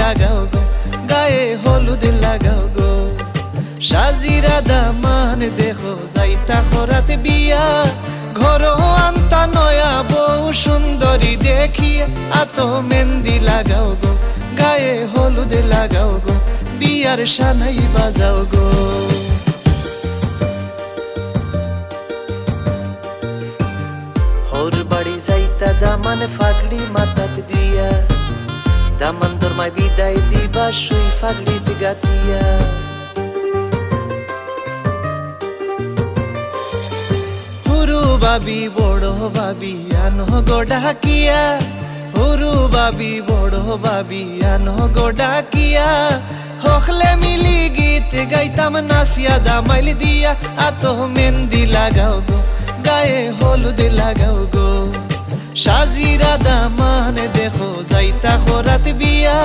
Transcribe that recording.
লাগাও গো, গায়ে হলুদ লাগাও গো। সাজিরা দামান দেখো যাইতা খরাত বিয়া, ঘর আনতা নয়া বউ সুন্দরী দেখিয়া, আতো মেহেন্দি লাগাও গো, গায়ে হলুদ লাগাও গো, বিয়ার সানাই বাজাও গো। হোর বাড়ি যাইতা দামান ফাগড়ি মাথাত দিয়া, দামান দরমায় বিদায় দিবা সুই ফাগড়িত গাতিয়া। হুরু বাবি বড় বাবি আনো গো ডাকিয়া, হুরু বাবি বড় বাবি আনো গো ডাকিয়া। হখলে মিলি গীত গাইতাম নাচিয়া দামাইল দিয়া, আতো মেহেন্দি লাগাও গো, গায়ে হলুদ লাগাও গো। সাজিরা দামান দেখো যাইতা খরাত বিয়া,